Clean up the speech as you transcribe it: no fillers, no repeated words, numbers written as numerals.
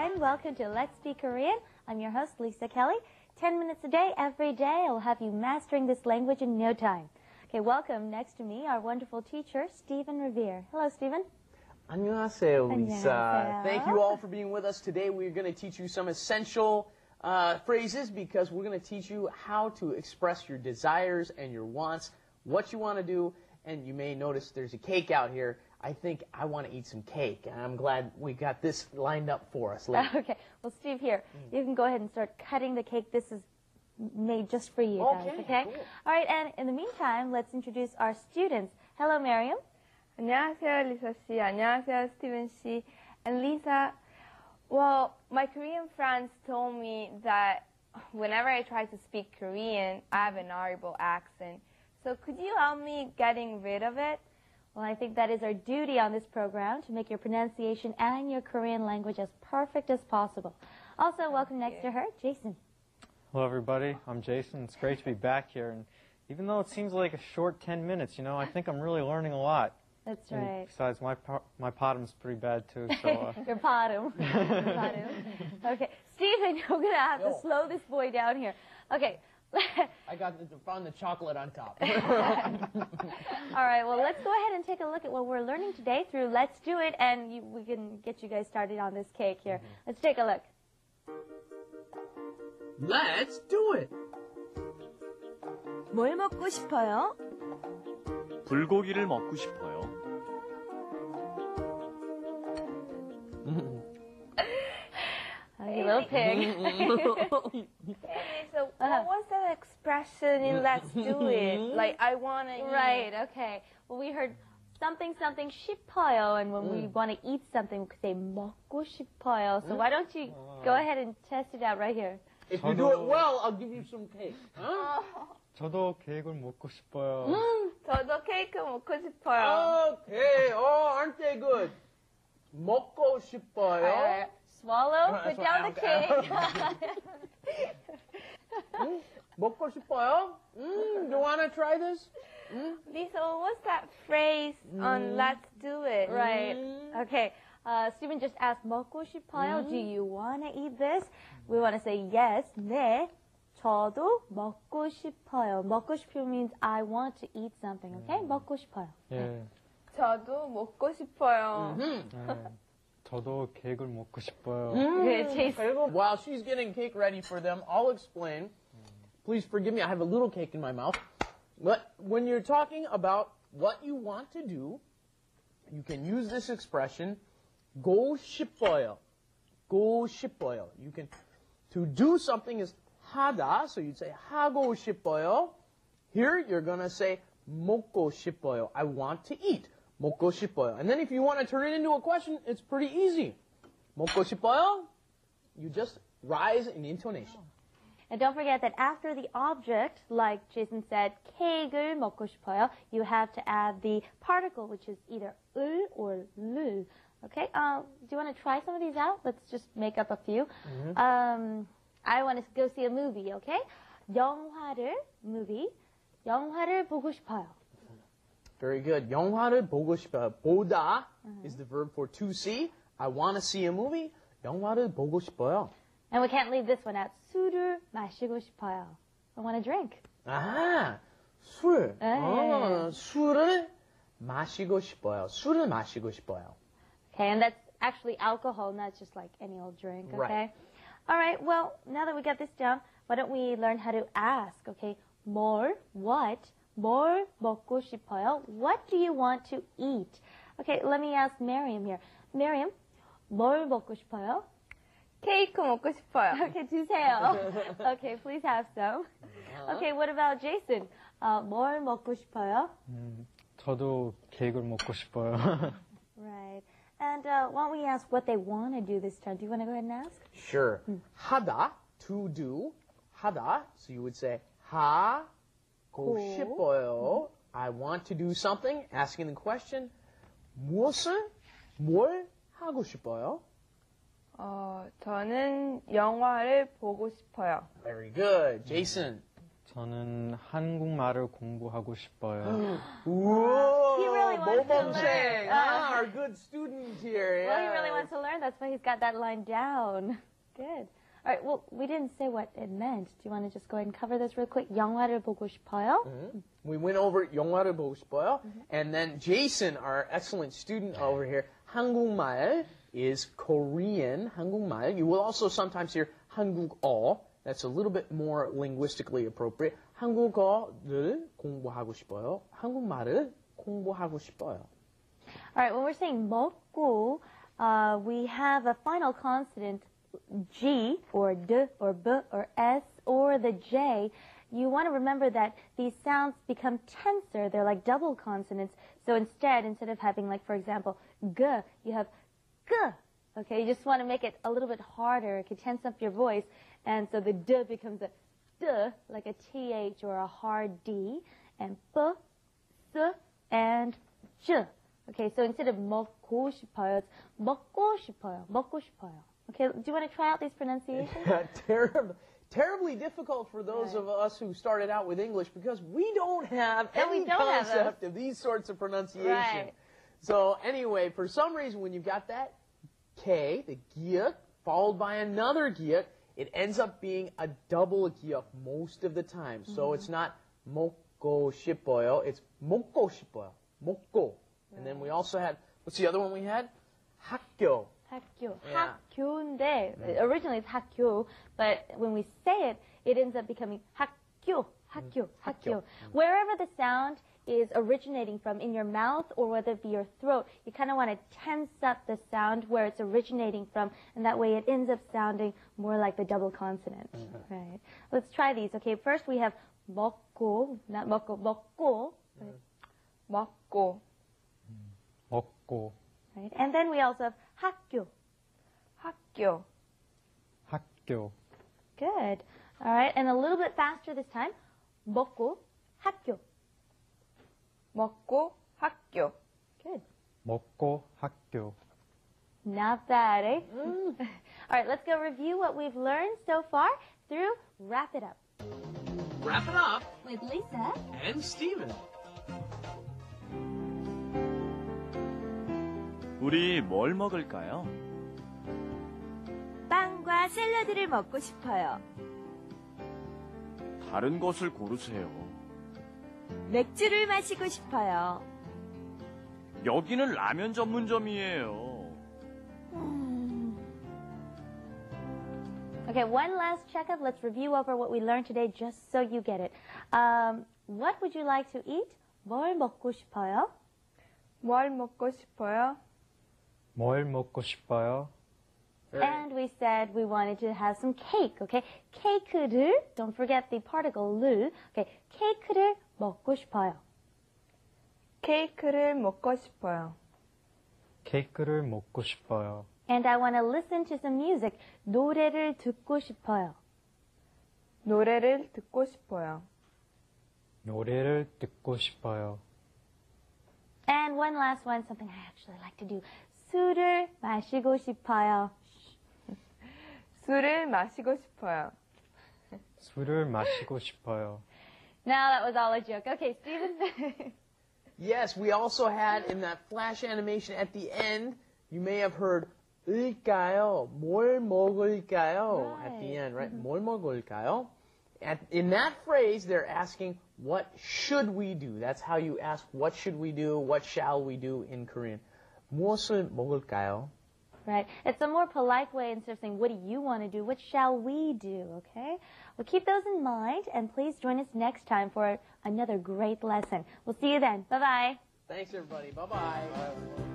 everyone. Welcome to Let's Speak Korean. I'm your host, Lisa Kelly. 10 minutes a day, every day, I'll have you mastering this language in no time. Okay, welcome next to me, our wonderful teacher, Stephen Revere. Hello, Stephen. 안녕하세요, Lisa. 안녕하세요. Thank you all for being with us today. We're going to teach you some essential phrases because we're going to teach you how to express your desires and your wants, what you want to do, and you may notice there's a cake out here. I think I want to eat some cake, and I'm glad we got this lined up for us. Okay, well, Steve, here, you can go ahead and start cutting the cake. This is made just for you guys, okay? Cool. All right, and in the meantime, let's introduce our students. Hello, Miriam. 안녕하세요, Lisa 씨. 안녕하세요, Steven 씨. And Lisa, well, my Korean friends told me that whenever I try to speak Korean, I have an horrible accent. So could you help me getting rid of it? Well, I think that is our duty on this program, to make your pronunciation and your Korean language as perfect as possible. Also, welcome next to her, Jason. Hello, everybody. I'm Jason. It's great to be back here. And even though it seems like a short 10 minutes, you know, I think I'm really learning a lot. That's And right. besides, my bottom's pretty bad, too. So, Your bottom. Okay, Stephen, you're going to have to slow this boy down here. Okay. I found the chocolate on top. All right, well, let's go ahead and take a look at what we're learning today through Let's Do It, and we can get you guys started on this cake here. Let's take a look. Let's do it. 뭘 먹고 싶어요? 불고기를 먹고 싶어요. You little pig. So what was that expression in Let's Do It? Like, I want to eat. Right, okay. Well, we heard something 싶어요, and when we want to eat something, we could say 먹고 싶어요. So why don't you go ahead and test it out right here. If you do it well, I'll give you some cake. 저도 케이크를 먹고 싶어요. 저도 케이크 먹고 싶어요. Okay. Oh, aren't they good? 먹고 싶어요. Swallow, put down the cake. 먹고 싶어요? You want to try this? Lisa, what was that phrase on Let's Do It? Right. Okay. Stephen just asked, 먹고 싶어요? Do you want to eat this? We want to say yes, 네. 저도 먹고 싶어요. 먹고 싶어요 means I want to eat something, okay? 먹고 싶어요. 예. 저도 먹고 싶어요. 네. 저도 케이크를 먹고 싶어요. Good, Jason. While she's getting cake ready for them, I'll explain. Please forgive me, I have a little cake in my mouth. But when you're talking about what you want to do, you can use this expression, go 싶어요. Go 싶어요. You can, to do something is 하다, so you'd say 하고 싶어요. Here, you're going to say 먹고 싶어요. I want to eat. 먹고 싶어요. And then if you want to turn it into a question, it's pretty easy. 먹고 싶어요? You just rise in intonation. And don't forget that after the object, like Jason said, 케이크를 먹고 싶어요, you have to add the particle, which is either 을 or 를. Okay? Do you want to try some of these out? Let's just make up a few. I want to go see a movie, okay? movie. 영화를 보고 싶어요. Very good. 영화를 보고 싶어요. 보다 is the verb for to see. I want to see a movie. 영화를 보고 싶어요. And we can't leave this one out. 술을 마시고 싶어요. I want to drink. 아, 술. 술을 마시고 싶어요. 술을 마시고 싶어요. Okay, and that's actually alcohol, not just like any old drink, okay? Right. All right, well, now that we got this down, why don't we learn how to ask, okay? 뭘, what, 뭘 먹고 싶어요? What do you want to eat? Okay, let me ask Miriam here. Miriam, 뭘 먹고 싶어요? 케이크 먹고 싶어요. Okay, 주세요. Okay, please have some. Okay, what about Jason? 뭘 먹고 싶어요? 저도 케이크를 먹고 싶어요. Right. And why don't we ask what they want to do this time? Do you want to go ahead and ask? Sure. 하다, to do. 하다, so you would say 하고 싶어요. I want to do something, asking the question. 뭘 하고 싶어요? 저는 영화를 보고 싶어요. Very good. Jason. 저는 한국말을 공부하고 싶어요. Whoa, He really wants to 모범생. learn. Our good student here. Well, he really wants to learn. That's that's why he's got that line down. Good. All right, well, we didn't say what it meant. Do you want to just go ahead and cover this real quick? 영화를 보고 싶어요. We went over 영화를 보고 싶어요. And then Jason, our excellent student over here, 한국말 is Korean, 한국말. You will also sometimes hear 한국어. That's a little bit more linguistically appropriate. 한국어를 공부하고 싶어요. 한국말을 공부하고 싶어요. All right, when we're saying 먹고, we have a final consonant, G, or D, or B, or S, or the J. You want to remember that these sounds become tenser. They're like double consonants. So instead of having, like, for example, G, you have G. Okay, you just want to make it a little bit harder. It can tense up your voice. And so the D becomes a D, like a TH or a hard D. And B, S, and J. Okay, so instead of 먹고 싶어요, it's 먹고 싶어요, 먹고 싶어요. Okay, do you want to try out these pronunciations? Terribly difficult for those of us who started out with English because we don't have any have concept of these sorts of pronunciation. Right. So anyway, for some reason, when you've got that K, the gyuk, followed by another gyuk, it ends up being a double gyuk most of the time. So it's not 먹고 싶어요, it's 먹고 싶어요, 먹고. And then we also had, what's the other one we had? 학교. 학교. Yeah. 학교인데, originally it's 학교, but when we say it, it ends up becoming 학교, 학교, 학교. Wherever the sound is originating from, in your mouth or whether it be your throat, you kind of want to tense up the sound where it's originating from, and that way it ends up sounding more like the double consonant. Right. Let's try these. Okay, first we have 먹고, not 먹고, 먹고. 먹고. 먹고. Right. And then we also have 학교. 학교. 학교. Good. All right, and a little bit faster this time. 먹고, 학교. 먹고 학교. Good. 먹고 학교. Not bad, eh? All right, let's go review what we've learned so far through Wrap It Up. Wrap it up. With Lisa And Steven. 우리 뭘 먹을까요? 빵과 샐러드를 먹고 싶어요. 다른 것을 고르세요. 맥주를 마시고 싶어요. 여기는 라면 전문점이에요. Okay, one last checkup. Let's review over what we learned today just so you get it. What would you like to eat? 뭘 먹고 싶어요? 뭘 먹고 싶어요? 뭘 먹고 싶어요? And we said we wanted to have some cake, okay? 케이크를, don't forget the particle 를. Okay, 케이크를 먹고 싶어요. 케이크를 먹고 싶어요. 케이크를 먹고 싶어요. And I want to listen to some music. 노래를 듣고 싶어요. 노래를 듣고 싶어요. 노래를 듣고 싶어요. And one last one, something I actually like to do. 술을 마시고 싶어요. 술을 마시고 싶어요. 술을 마시고 싶어요. Now that was all a joke. Okay, Steven. Yes, we also had in that flash animation at the end, you may have heard 을까요? 뭘 먹을까요? At the end, right? 뭘 먹을까요? In that phrase, they're asking, what should we do? That's how you ask, what should we do? What shall we do in Korean? 무엇을 먹을까요? Right. It's a more polite way instead of saying, what do you want to do? What shall we do? Okay? Well, keep those in mind, and please join us next time for another great lesson. We'll see you then. Bye-bye. Thanks, everybody. Bye-bye.